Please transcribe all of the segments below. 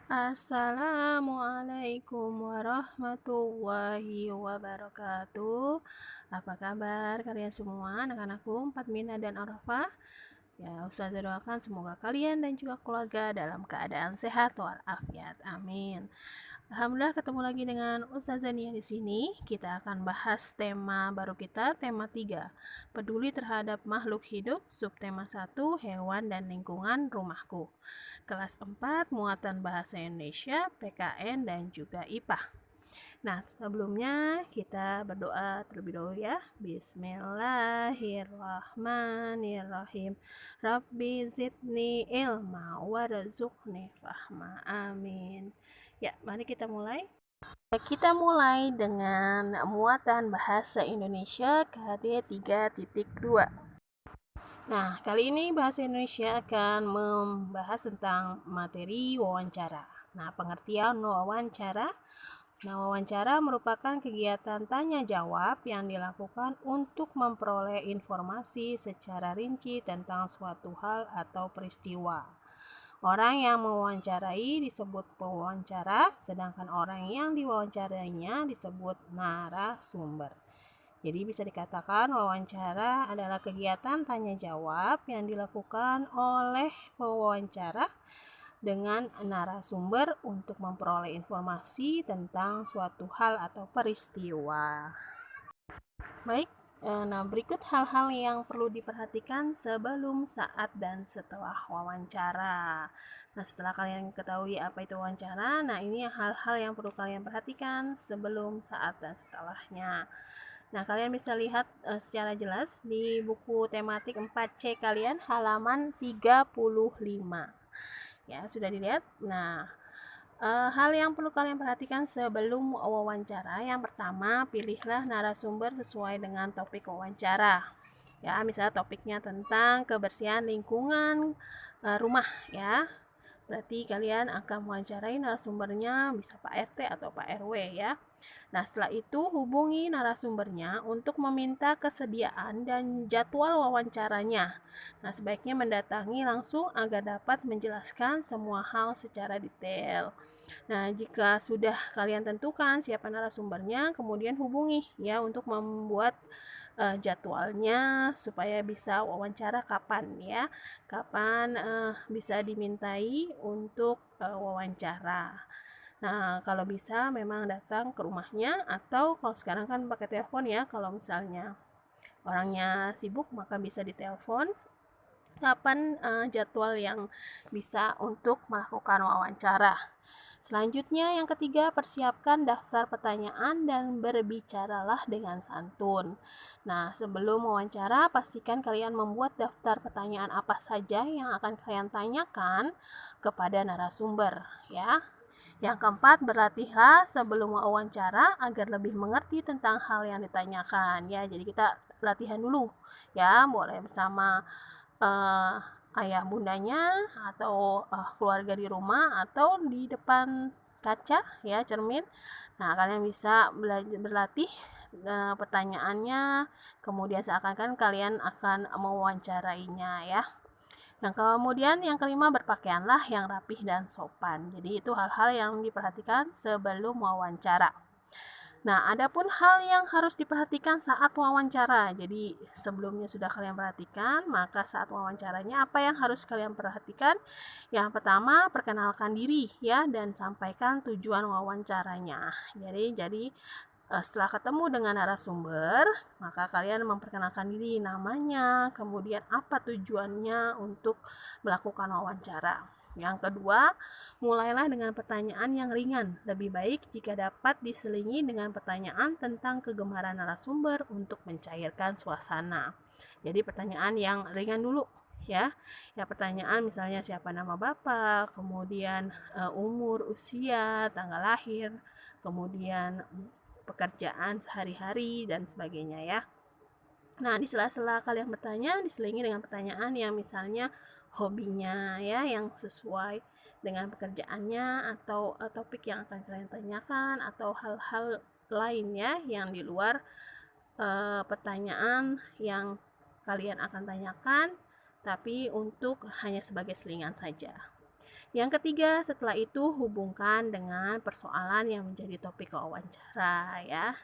Assalamualaikum warahmatullahi wabarakatuh. Apa kabar kalian semua, anak-anakku Empat Mina dan Arafah? Ya, Ustazah doakan semoga kalian dan juga keluarga dalam keadaan sehat walafiat. Amin. Alhamdulillah ketemu lagi dengan Ustazah Nia di sini. Kita akan bahas tema baru kita, tema 3. Peduli terhadap makhluk hidup, subtema 1, hewan dan lingkungan rumahku. Kelas 4, muatan bahasa Indonesia, PKN dan juga IPA. Nah, sebelumnya kita berdoa terlebih dahulu ya. Bismillahirrahmanirrahim. Rabbi zidni ilma warzuqni fahma. Amin. Ya, mari kita mulai. Kita mulai dengan muatan bahasa Indonesia KD 3.2. Nah, kali ini bahasa Indonesia akan membahas tentang materi wawancara. Nah, pengertian wawancara. Nah, wawancara merupakan kegiatan tanya jawab yang dilakukan untuk memperoleh informasi secara rinci tentang suatu hal atau peristiwa. Orang yang mewawancarai disebut pewawancara, sedangkan orang yang diwawancarainya disebut narasumber. Jadi bisa dikatakan wawancara adalah kegiatan tanya jawab yang dilakukan oleh pewawancara dengan narasumber untuk memperoleh informasi tentang suatu hal atau peristiwa. Baik, nah berikut hal-hal yang perlu diperhatikan sebelum, saat, dan setelah wawancara. Nah, setelah kalian ketahui apa itu wawancara, nah ini hal-hal yang perlu kalian perhatikan sebelum, saat, dan setelahnya. Nah, kalian bisa lihat secara jelas di buku tematik 4C kalian halaman 35. Ya, sudah dilihat? Nah, hal yang perlu kalian perhatikan sebelum wawancara. Yang pertama, pilihlah narasumber sesuai dengan topik wawancara. Ya, misalnya topiknya tentang kebersihan lingkungan rumah ya. Berarti kalian akan mewawancarai narasumbernya bisa Pak RT atau Pak RW ya. Nah, setelah itu hubungi narasumbernya untuk meminta kesediaan dan jadwal wawancaranya. Nah, sebaiknya mendatangi langsung agar dapat menjelaskan semua hal secara detail. Nah, jika sudah kalian tentukan siapa narasumbernya, kemudian hubungi ya untuk membuat jadwalnya supaya bisa wawancara kapan ya. Kapan bisa dimintai untuk wawancara. Nah, kalau bisa memang datang ke rumahnya atau kalau sekarang kan pakai telepon ya, kalau misalnya orangnya sibuk maka bisa ditelepon kapan jadwal yang bisa untuk melakukan wawancara. Selanjutnya yang ketiga, persiapkan daftar pertanyaan dan berbicaralah dengan santun. Nah, sebelum wawancara, pastikan kalian membuat daftar pertanyaan apa saja yang akan kalian tanyakan kepada narasumber ya. Yang keempat, berlatihlah sebelum wawancara agar lebih mengerti tentang hal yang ditanyakan ya. Jadi kita latihan dulu ya, boleh bersama ayah bundanya atau keluarga di rumah atau di depan kaca ya, cermin. Nah, kalian bisa berlatih pertanyaannya, kemudian seakan-akan kalian akan mewawancarainya ya. Yang kemudian yang kelima, berpakaianlah yang rapih dan sopan. Jadi itu hal-hal yang diperhatikan sebelum wawancara. Nah, adapun hal yang harus diperhatikan saat wawancara. Jadi, sebelumnya sudah kalian perhatikan, maka saat wawancaranya apa yang harus kalian perhatikan? Yang pertama, perkenalkan diri ya dan sampaikan tujuan wawancaranya. Jadi setelah ketemu dengan narasumber, maka kalian memperkenalkan diri, namanya, kemudian apa tujuannya untuk melakukan wawancara. Yang kedua, mulailah dengan pertanyaan yang ringan. Lebih baik jika dapat diselingi dengan pertanyaan tentang kegemaran narasumber untuk mencairkan suasana. Jadi pertanyaan yang ringan dulu ya. Ya, pertanyaan misalnya siapa nama Bapak, kemudian umur, usia, tanggal lahir, kemudian pekerjaan sehari-hari dan sebagainya ya. Nah, di sela-sela kalian bertanya, diselingi dengan pertanyaan yang misalnya hobinya ya, yang sesuai dengan pekerjaannya atau topik yang akan kalian tanyakan atau hal-hal lainnya yang di luar pertanyaan yang kalian akan tanyakan, tapi untuk hanya sebagai selingan saja. Yang ketiga, setelah itu hubungkan dengan persoalan yang menjadi topik wawancara ya.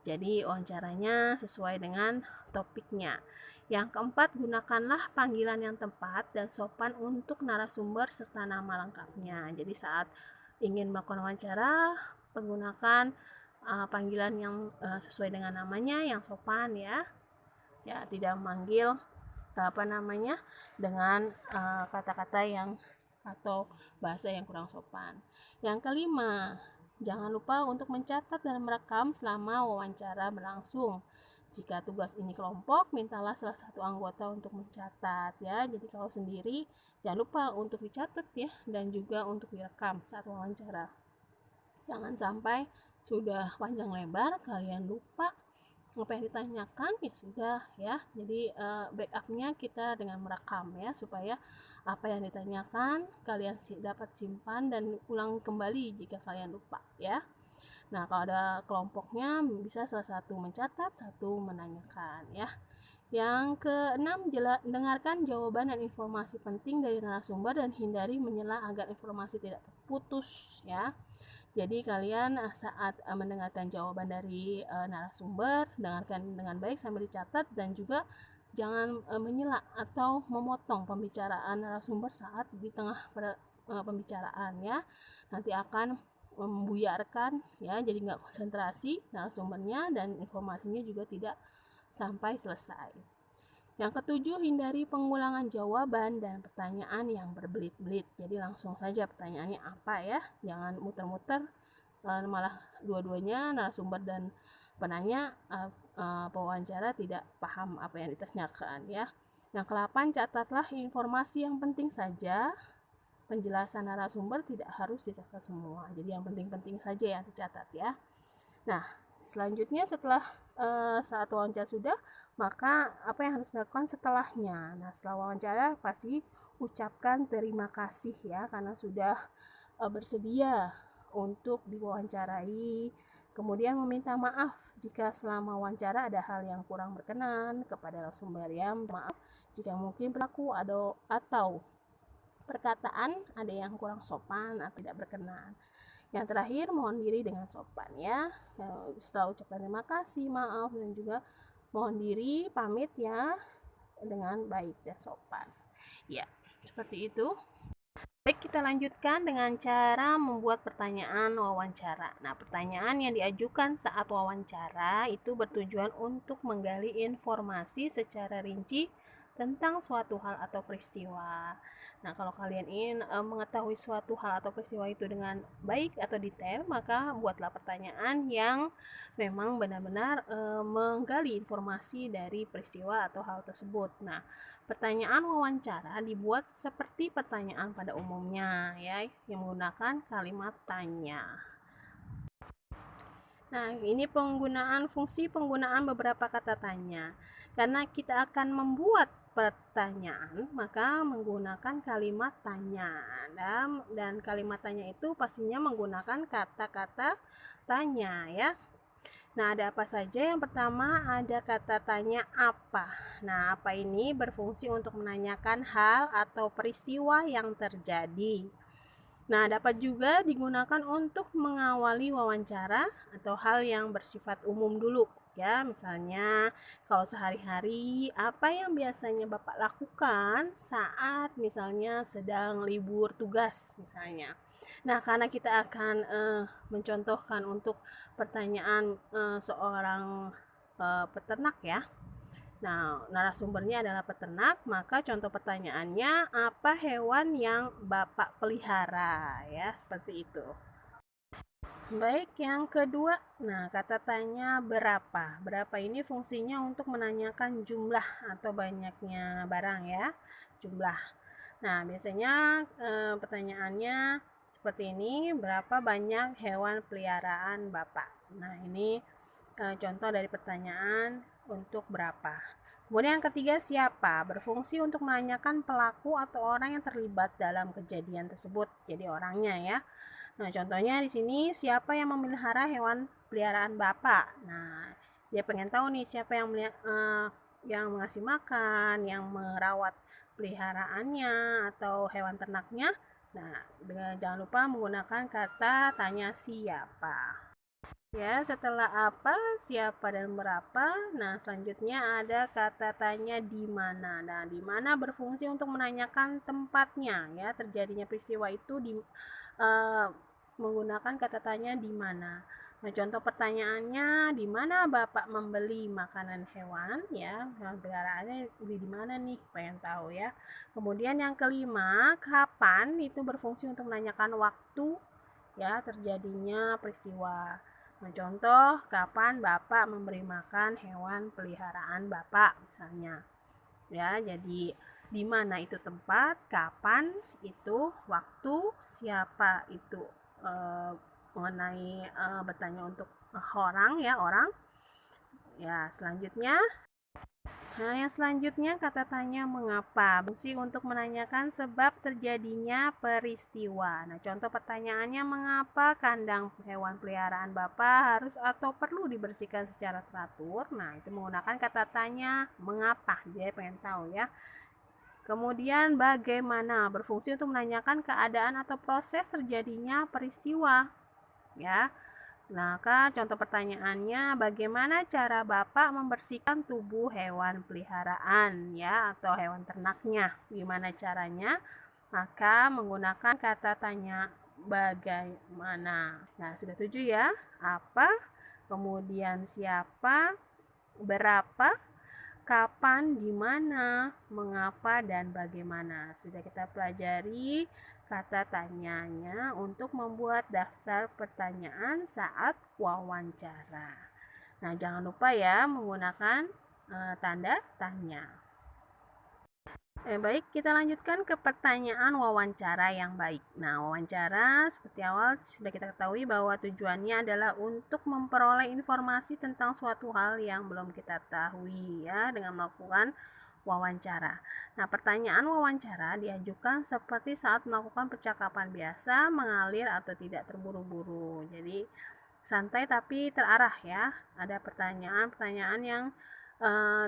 Jadi wawancaranya sesuai dengan topiknya. Yang keempat, gunakanlah panggilan yang tepat dan sopan untuk narasumber serta nama lengkapnya. Jadi saat ingin melakukan wawancara, menggunakan panggilan yang sesuai dengan namanya, yang sopan ya. Ya, tidak memanggil dengan kata-kata yang atau bahasa yang kurang sopan. Yang kelima, jangan lupa untuk mencatat dan merekam selama wawancara berlangsung. Jika tugas ini kelompok, mintalah salah satu anggota untuk mencatat ya. Jadi kalau sendiri, jangan lupa untuk dicatat ya, dan juga untuk direkam saat wawancara. Jangan sampai sudah panjang lebar kalian lupa apa yang ditanyakan, ya sudah ya. Jadi backupnya kita dengan merekam ya, supaya apa yang ditanyakan kalian dapat simpan dan ulang kembali jika kalian lupa ya. Nah, kalau ada kelompoknya bisa salah satu mencatat, satu menanyakan ya. Yang keenam, dengarkan jawaban dan informasi penting dari narasumber dan hindari menyela agar informasi tidak terputus ya. Jadi kalian saat mendengarkan jawaban dari narasumber, dengarkan dengan baik sambil dicatat, dan juga jangan menyela atau memotong pembicaraan narasumber saat di tengah pembicaraan ya. Nanti akan membuyarkan ya, jadi nggak konsentrasi narasumbernya dan informasinya juga tidak sampai selesai. Yang ketujuh, hindari pengulangan jawaban dan pertanyaan yang berbelit-belit. Jadi langsung saja pertanyaannya apa ya, jangan muter-muter, malah dua-duanya narasumber dan penanya pewawancara tidak paham apa yang ditanyakan ya. Yang ke-8, catatlah informasi yang penting saja. Penjelasan narasumber tidak harus dicatat semua, jadi yang penting-penting saja yang dicatat ya. Nah, selanjutnya setelah saat wawancara sudah, maka apa yang harus dilakukan setelahnya? Nah, setelah wawancara pasti ucapkan terima kasih ya, karena sudah bersedia untuk diwawancarai. Kemudian meminta maaf jika selama wawancara ada hal yang kurang berkenan kepada narasumber ya. Maaf jika mungkin perilaku atau perkataan ada yang kurang sopan atau tidak berkenan. Yang terakhir, mohon diri dengan sopan ya. Setelah ucapan terima kasih, maaf, dan juga mohon diri, pamit ya dengan baik dan sopan. Ya, seperti itu. Baik, kita lanjutkan dengan cara membuat pertanyaan wawancara. Nah, pertanyaan yang diajukan saat wawancara itu bertujuan untuk menggali informasi secara rinci tentang suatu hal atau peristiwa. Nah, kalau kalian ingin mengetahui suatu hal atau peristiwa itu dengan baik atau detail, maka buatlah pertanyaan yang memang benar-benar menggali informasi dari peristiwa atau hal tersebut. Nah, pertanyaan wawancara dibuat seperti pertanyaan pada umumnya ya, yang menggunakan kalimat tanya. Nah, ini fungsi penggunaan beberapa kata tanya. Karena kita akan membuat pertanyaan, maka menggunakan kalimat tanya. Dan kalimat tanya itu pastinya menggunakan kata-kata tanya ya. Nah, ada apa saja? Yang pertama ada kata tanya apa. Nah, apa ini berfungsi untuk menanyakan hal atau peristiwa yang terjadi. Nah, dapat juga digunakan untuk mengawali wawancara atau hal yang bersifat umum dulu. Ya, misalnya kalau sehari-hari apa yang biasanya Bapak lakukan saat misalnya sedang libur tugas misalnya. Nah, karena kita akan mencontohkan untuk pertanyaan seorang peternak ya. Nah, narasumbernya adalah peternak, maka contoh pertanyaannya, apa hewan yang Bapak pelihara? Ya, seperti itu. Baik, yang kedua, nah kata tanya berapa. Berapa ini fungsinya untuk menanyakan jumlah atau banyaknya barang ya, jumlah. Nah, biasanya pertanyaannya seperti ini, berapa banyak hewan peliharaan Bapak? Nah, ini contoh dari pertanyaan untuk berapa. Kemudian yang ketiga, siapa? Berfungsi untuk menanyakan pelaku atau orang yang terlibat dalam kejadian tersebut. Jadi orangnya ya. Nah, contohnya di sini, siapa yang memelihara hewan peliharaan Bapak? Nah, dia pengen tahu nih siapa yang mengasih makan, yang merawat peliharaannya atau hewan ternaknya. Nah, jangan lupa menggunakan kata tanya siapa. Ya, setelah apa, siapa, dan berapa. Nah, selanjutnya ada kata tanya di mana. Nah, di mana berfungsi untuk menanyakan tempatnya, ya, terjadinya peristiwa itu menggunakan kata tanya di mana. Nah, contoh pertanyaannya, di mana Bapak membeli makanan hewan, ya, hewan peliharaannya di mana nih, pengen tahu ya. Kemudian yang kelima, kapan, itu berfungsi untuk menanyakan waktu, ya, terjadinya peristiwa. Nah, contoh, kapan Bapak memberi makan hewan peliharaan Bapak misalnya. Ya, jadi di mana itu tempat, kapan itu waktu, siapa itu mengenai bertanya untuk orang, ya, orang. Ya, selanjutnya Nah, yang selanjutnya kata tanya mengapa. Fungsi untuk menanyakan sebab terjadinya peristiwa. Nah, contoh pertanyaannya, mengapa kandang hewan peliharaan Bapak harus atau perlu dibersihkan secara teratur? Nah, itu menggunakan kata tanya mengapa. Dia pengen tahu ya. Kemudian bagaimana, berfungsi untuk menanyakan keadaan atau proses terjadinya peristiwa. Ya. Nah, contoh pertanyaannya, bagaimana cara Bapak membersihkan tubuh hewan peliharaan, ya, atau hewan ternaknya? Gimana caranya? Maka menggunakan kata tanya bagaimana. Nah, sudah 7 ya. Apa, kemudian siapa, berapa, kapan, di mana, mengapa, dan bagaimana. Sudah kita pelajari kata tanyanya untuk membuat daftar pertanyaan saat wawancara. Nah, jangan lupa ya menggunakan tanda tanya. Baik, kita lanjutkan ke pertanyaan wawancara yang baik. Nah, wawancara seperti awal sudah kita ketahui bahwa tujuannya adalah untuk memperoleh informasi tentang suatu hal yang belum kita ketahui, ya, dengan melakukan wawancara. Nah, pertanyaan wawancara diajukan seperti saat melakukan percakapan biasa, mengalir atau tidak terburu-buru. Jadi santai tapi terarah, ya. Ada pertanyaan-pertanyaan yang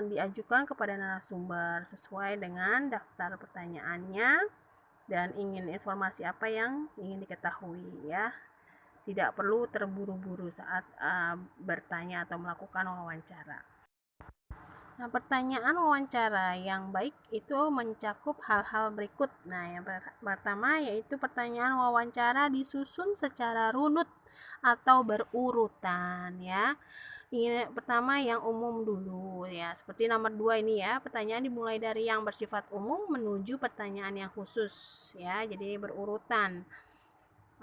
diajukan kepada narasumber sesuai dengan daftar pertanyaannya dan ingin informasi apa yang ingin diketahui, ya. Tidak perlu terburu-buru saat bertanya atau melakukan wawancara. Nah, pertanyaan wawancara yang baik itu mencakup hal-hal berikut. Nah, yang pertama yaitu pertanyaan wawancara disusun secara runut atau berurutan, ya. Ini pertama yang umum dulu, ya. Seperti nomor 2 ini, ya. Pertanyaan dimulai dari yang bersifat umum menuju pertanyaan yang khusus, ya. Jadi berurutan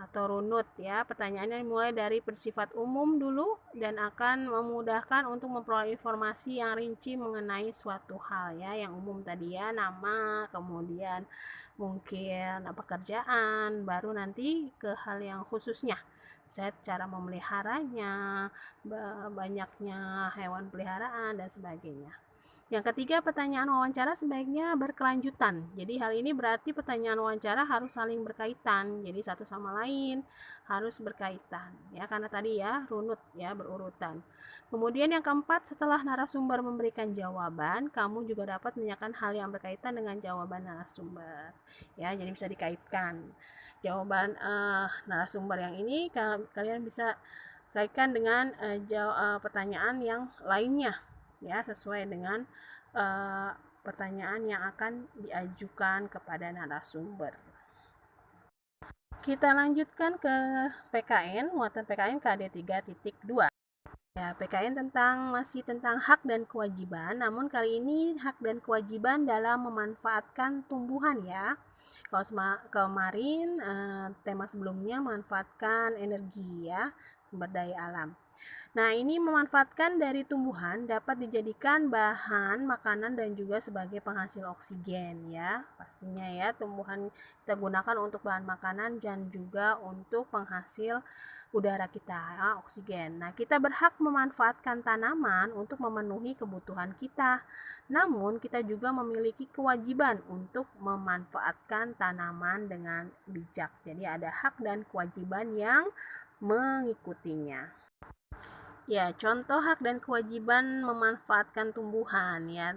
atau runut, ya. Pertanyaannya dimulai dari bersifat umum dulu dan akan memudahkan untuk memperoleh informasi yang rinci mengenai suatu hal, ya. Yang umum tadi, ya, nama, kemudian mungkin pekerjaan, baru nanti ke hal yang khususnya. Cara memeliharanya, banyaknya hewan peliharaan, dan sebagainya. Yang ketiga, pertanyaan wawancara sebaiknya berkelanjutan. Jadi hal ini berarti pertanyaan wawancara harus saling berkaitan. Jadi satu sama lain harus berkaitan, ya, karena tadi, ya, runut, ya, berurutan. Kemudian yang keempat, setelah narasumber memberikan jawaban, kamu juga dapat menanyakan hal yang berkaitan dengan jawaban narasumber, ya. Jadi bisa dikaitkan jawaban narasumber yang ini, kalian bisa kaitkan dengan pertanyaan yang lainnya, ya, sesuai dengan pertanyaan yang akan diajukan kepada narasumber. Kita lanjutkan ke PKN, muatan PKN KD 3.2. Ya, PKN masih tentang hak dan kewajiban, namun kali ini hak dan kewajiban dalam memanfaatkan tumbuhan, ya. Kalau kemarin tema sebelumnya memanfaatkan energi, ya, sumber daya alam. Nah, ini memanfaatkan dari tumbuhan dapat dijadikan bahan makanan dan juga sebagai penghasil oksigen, ya. Pastinya, ya, tumbuhan kita gunakan untuk bahan makanan dan juga untuk penghasil udara kita, ya, oksigen. Nah, kita berhak memanfaatkan tanaman untuk memenuhi kebutuhan kita. Namun, kita juga memiliki kewajiban untuk memanfaatkan tanaman dengan bijak. Jadi ada hak dan kewajiban yang mengikutinya. Ya, contoh hak dan kewajiban memanfaatkan tumbuhan, ya.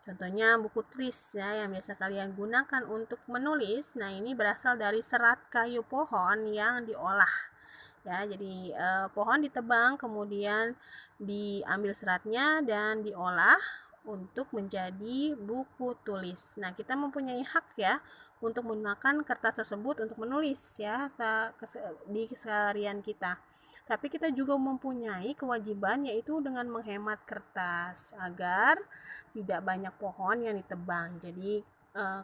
Contohnya buku tulis ya yang biasa kalian gunakan untuk menulis. Nah, ini berasal dari serat kayu pohon yang diolah. Ya, jadi pohon ditebang, kemudian diambil seratnya dan diolah untuk menjadi buku tulis. Nah, kita mempunyai hak ya untuk menggunakan kertas tersebut untuk menulis ya di keseharian kita. Tapi kita juga mempunyai kewajiban yaitu dengan menghemat kertas agar tidak banyak pohon yang ditebang. Jadi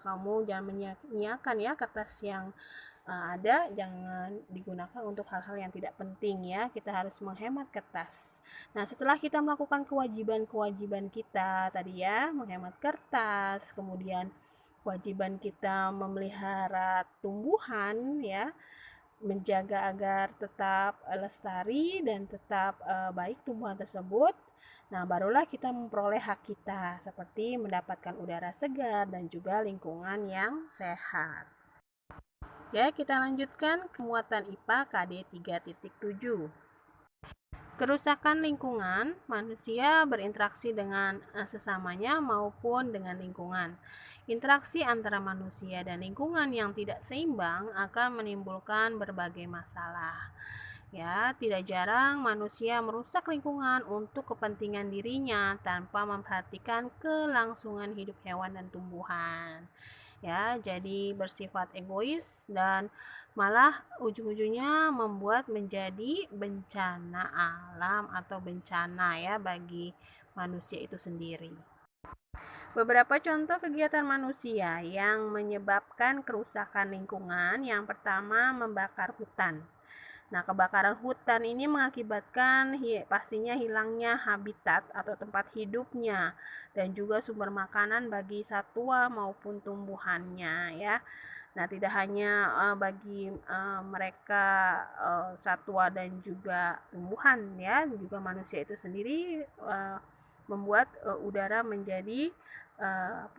kamu jangan menyia-nyiakan ya kertas yang ada, jangan digunakan untuk hal-hal yang tidak penting ya. Kita harus menghemat kertas. Nah, setelah kita melakukan kewajiban-kewajiban kita tadi ya, menghemat kertas, kemudian kewajiban kita memelihara tumbuhan ya, menjaga agar tetap lestari dan tetap baik tumbuhan tersebut. Nah, barulah kita memperoleh hak kita seperti mendapatkan udara segar dan juga lingkungan yang sehat. Ya, kita lanjutkan muatan IPA KD 3.7. Kerusakan lingkungan, manusia berinteraksi dengan sesamanya maupun dengan lingkungan. Interaksi antara manusia dan lingkungan yang tidak seimbang akan menimbulkan berbagai masalah. Ya, tidak jarang manusia merusak lingkungan untuk kepentingan dirinya tanpa memperhatikan kelangsungan hidup hewan dan tumbuhan. Ya, jadi bersifat egois dan malah ujung-ujungnya membuat menjadi bencana alam atau bencana ya bagi manusia itu sendiri. Beberapa contoh kegiatan manusia yang menyebabkan kerusakan lingkungan. Yang pertama, membakar hutan. Nah, kebakaran hutan ini mengakibatkan pastinya hilangnya habitat atau tempat hidupnya dan juga sumber makanan bagi satwa maupun tumbuhannya ya. Nah, tidak hanya bagi mereka satwa dan juga tumbuhan ya, juga manusia itu sendiri membuat udara menjadi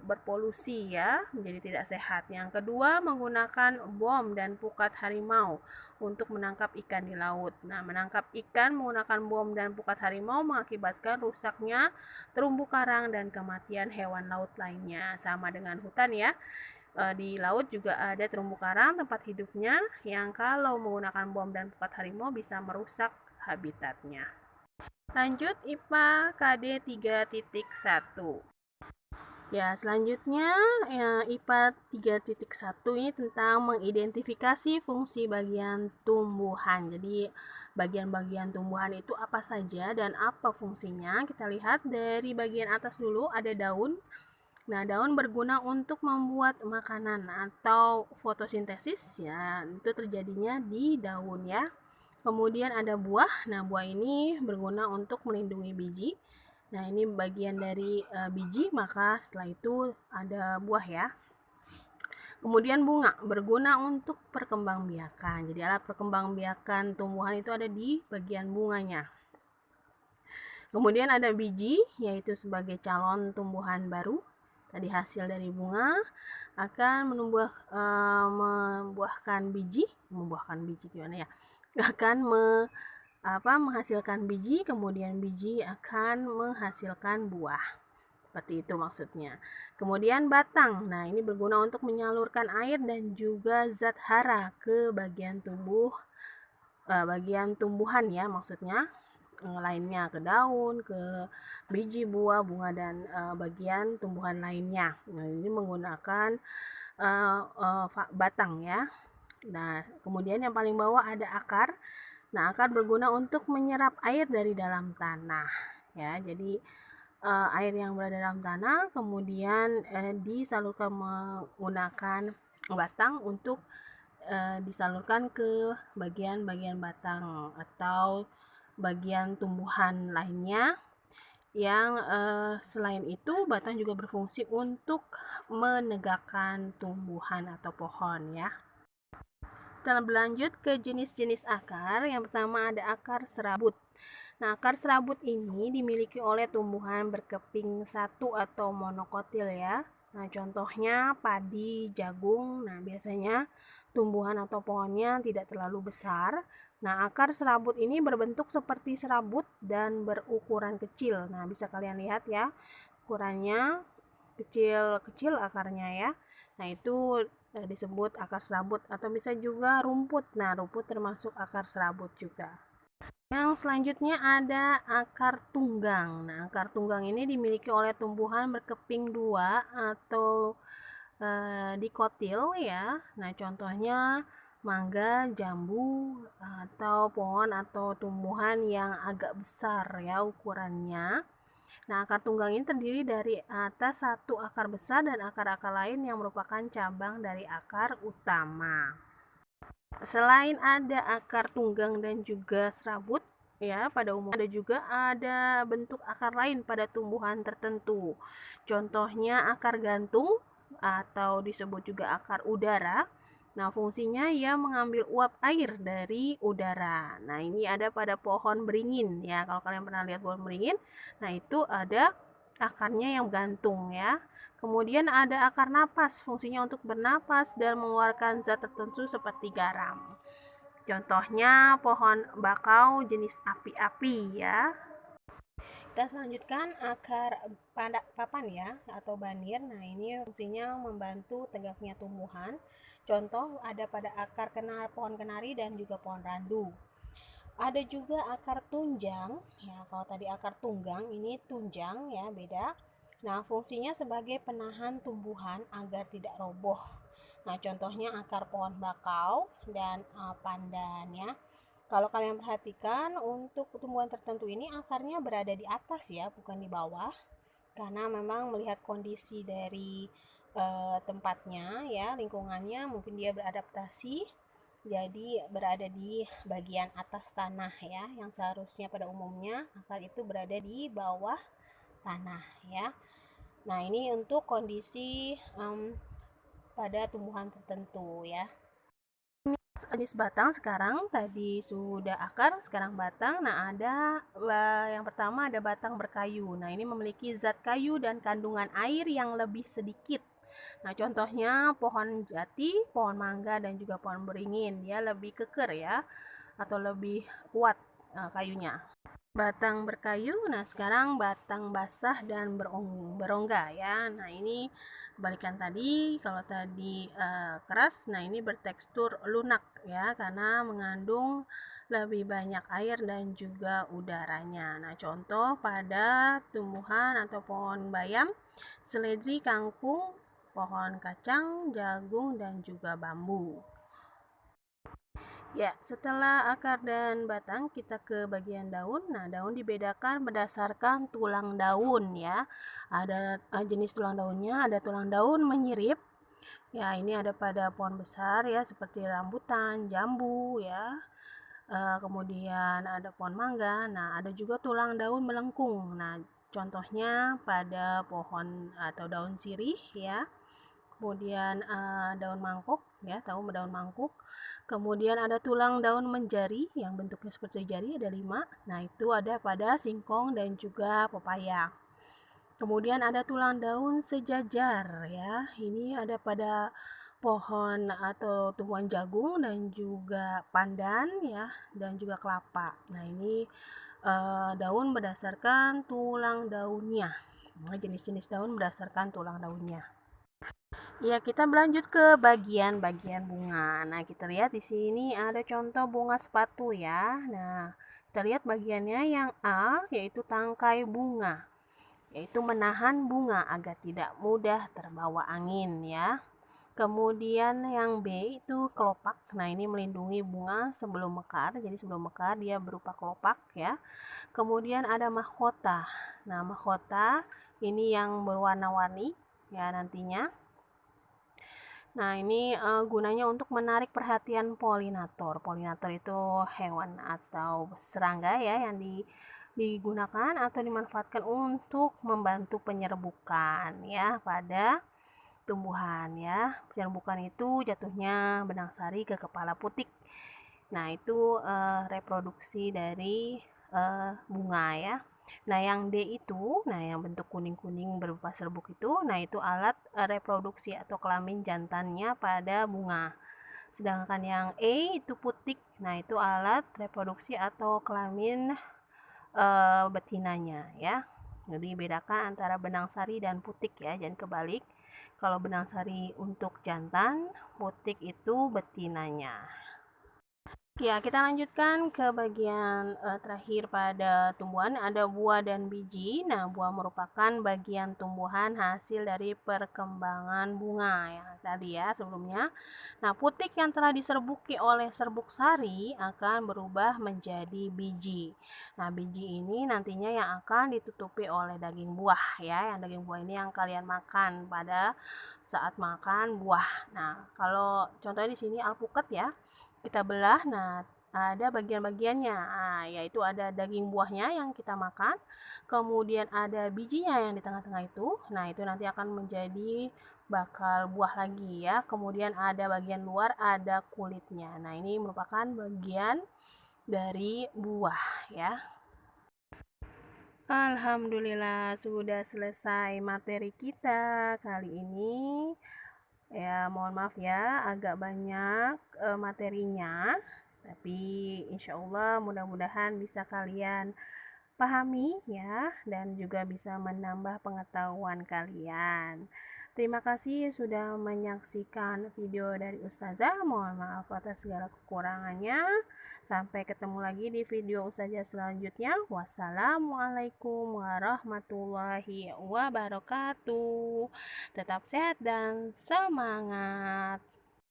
berpolusi ya, menjadi tidak sehat. Yang kedua, menggunakan bom dan pukat harimau untuk menangkap ikan di laut. Nah, menangkap ikan menggunakan bom dan pukat harimau mengakibatkan rusaknya terumbu karang dan kematian hewan laut lainnya. Sama dengan hutan ya. Di laut juga ada terumbu karang tempat hidupnya yang kalau menggunakan bom dan pukat harimau bisa merusak habitatnya. Lanjut IPA KD 3.1. Ya, selanjutnya IPA 3.1 ini tentang mengidentifikasi fungsi bagian tumbuhan. Jadi, bagian-bagian tumbuhan itu apa saja dan apa fungsinya? Kita lihat dari bagian atas dulu ada daun. Nah, daun berguna untuk membuat makanan atau fotosintesis ya. Itu terjadinya di daun ya. Kemudian ada buah. Nah, buah ini berguna untuk melindungi biji. Nah, ini bagian dari biji, maka setelah itu ada buah ya. Kemudian bunga berguna untuk perkembangbiakan. Jadi alat perkembangbiakan tumbuhan itu ada di bagian bunganya. Kemudian ada biji, yaitu sebagai calon tumbuhan baru. Tadi hasil dari bunga akan membuahkan biji gimana ya? Akan menghasilkan biji, kemudian biji akan menghasilkan buah. Seperti itu maksudnya. Kemudian batang. Nah, ini berguna untuk menyalurkan air dan juga zat hara ke bagian tumbuhan ya maksudnya. Lainnya ke daun, ke biji, buah, bunga dan bagian tumbuhan lainnya. Nah, ini menggunakan batang ya. Nah, kemudian yang paling bawah ada akar. Nah, akar berguna untuk menyerap air dari dalam tanah ya. Jadi air yang berada dalam tanah kemudian disalurkan menggunakan batang untuk disalurkan ke bagian-bagian batang atau bagian tumbuhan lainnya. Yang selain itu batang juga berfungsi untuk menegakkan tumbuhan atau pohon ya. Kita berlanjut ke jenis-jenis akar. Yang pertama ada akar serabut. Nah, akar serabut ini dimiliki oleh tumbuhan berkeping satu atau monokotil ya. Nah, contohnya padi, jagung. Nah, biasanya tumbuhan atau pohonnya tidak terlalu besar. Nah, akar serabut ini berbentuk seperti serabut dan berukuran kecil. Nah, bisa kalian lihat ya ukurannya. kecil-kecil akarnya ya. Nah, itu disebut akar serabut atau bisa juga rumput. Nah, rumput termasuk akar serabut juga. Yang selanjutnya ada akar tunggang. Nah, akar tunggang ini dimiliki oleh tumbuhan berkeping dua atau dikotil ya. Nah, contohnya mangga, jambu, atau pohon atau tumbuhan yang agak besar ya ukurannya. Nah, akar tunggang ini terdiri dari atas satu akar besar dan akar-akar lain yang merupakan cabang dari akar utama. Selain ada akar tunggang dan juga serabut, ya pada umumnya ada bentuk akar lain pada tumbuhan tertentu. Contohnya akar gantung atau disebut juga akar udara. Nah, fungsinya ia mengambil uap air dari udara. Nah, ini ada pada pohon beringin ya. Kalau kalian pernah lihat pohon beringin, nah itu ada akarnya yang gantung ya. Kemudian ada akar napas, fungsinya untuk bernapas dan mengeluarkan zat tertentu seperti garam. Contohnya pohon bakau jenis api-api ya. Kita selanjutkan akar papan ya atau banir. Nah, ini fungsinya membantu tegaknya tumbuhan. Contoh ada pada akar pohon kenari dan juga pohon randu. Ada juga akar tunjang ya. Kalau tadi akar tunggang, ini tunjang ya, beda. Nah, fungsinya sebagai penahan tumbuhan agar tidak roboh. Nah, contohnya akar pohon bakau dan pandan ya. Kalau kalian perhatikan, untuk tumbuhan tertentu ini akarnya berada di atas ya, bukan di bawah. Karena memang melihat kondisi dari tempatnya ya, lingkungannya, mungkin dia beradaptasi jadi berada di bagian atas tanah ya, yang seharusnya pada umumnya akar itu berada di bawah tanah ya. Nah, ini untuk kondisi pada tumbuhan tertentu ya. Jenis batang sekarang, tadi sudah akar, sekarang batang. Nah, ada yang pertama ada batang berkayu. Nah, ini memiliki zat kayu dan kandungan air yang lebih sedikit. Nah, contohnya pohon jati, pohon mangga, dan juga pohon beringin. Dia lebih keker ya, atau lebih kuat kayunya. Batang berkayu, nah sekarang batang basah dan berongga ya. Nah, ini balikan tadi, kalau tadi keras, nah ini bertekstur lunak ya, karena mengandung lebih banyak air dan juga udaranya. Nah, contoh pada tumbuhan atau pohon bayam, seledri, kangkung, pohon kacang, jagung, dan juga bambu. Ya, setelah akar dan batang, kita ke bagian daun. Nah, daun dibedakan berdasarkan tulang daun ya. Ada jenis tulang daunnya, ada tulang daun menyirip. Ya, ini ada pada pohon besar ya, seperti rambutan, jambu ya. Kemudian ada pohon mangga. Nah, ada juga tulang daun melengkung. Nah, contohnya pada pohon atau daun sirih ya. Kemudian daun mangkuk ya, tahu daun mangkuk. Kemudian ada tulang daun menjari yang bentuknya seperti jari, ada 5. Nah, itu ada pada singkong dan juga pepaya. Kemudian ada tulang daun sejajar ya. Ini ada pada pohon atau tumbuhan jagung dan juga pandan ya, dan juga kelapa. Nah, ini daun berdasarkan tulang daunnya. Nah, jenis-jenis daun berdasarkan tulang daunnya. Ya, kita berlanjut ke bagian-bagian bunga. Nah, kita lihat di sini ada contoh bunga sepatu ya. Nah, kita lihat bagiannya yang A, yaitu tangkai bunga, yaitu menahan bunga agar tidak mudah terbawa angin ya. Kemudian yang B itu kelopak. Nah, ini melindungi bunga sebelum mekar. Jadi sebelum mekar dia berupa kelopak ya. Kemudian ada mahkota. Nah, mahkota ini yang berwarna-warni ya nantinya. Nah, ini gunanya untuk menarik perhatian polinator. Polinator itu hewan atau serangga ya yang digunakan atau dimanfaatkan untuk membantu penyerbukan ya pada tumbuhan ya. Penyerbukan itu jatuhnya benang sari ke kepala putik. Nah, itu reproduksi dari bunga ya. Nah, yang D itu, nah yang bentuk kuning-kuning berupa serbuk itu, nah itu alat reproduksi atau kelamin jantannya pada bunga. Sedangkan yang E itu putik, nah itu alat reproduksi atau kelamin betinanya ya. Jadi bedakan antara benang sari dan putik ya, jangan kebalik. Kalau benang sari untuk jantan, putik itu betinanya. Ya, kita lanjutkan ke bagian terakhir pada tumbuhan, ada buah dan biji. Nah, buah merupakan bagian tumbuhan hasil dari perkembangan bunga yang tadi ya sebelumnya. Nah, putik yang telah diserbuki oleh serbuk sari akan berubah menjadi biji. Nah, biji ini nantinya yang akan ditutupi oleh daging buah ya. Yang daging buah ini yang kalian makan pada saat makan buah. Nah, kalau contohnya di sini alpukat ya, kita belah, nah ada bagian-bagiannya, yaitu ada daging buahnya yang kita makan, kemudian ada bijinya yang di tengah-tengah itu, nah itu nanti akan menjadi bakal buah lagi ya, kemudian ada bagian luar, ada kulitnya. Nah ini merupakan bagian dari buah ya. Alhamdulillah sudah selesai materi kita kali ini. Ya, mohon maaf ya, agak banyak materinya, tapi insya Allah mudah-mudahan bisa kalian pahami ya, dan juga bisa menambah pengetahuan kalian. Terima kasih sudah menyaksikan video dari Ustazah. Mohon maaf atas segala kekurangannya. Sampai ketemu lagi di video Ustazah selanjutnya. Wassalamualaikum warahmatullahi wabarakatuh. Tetap sehat dan semangat.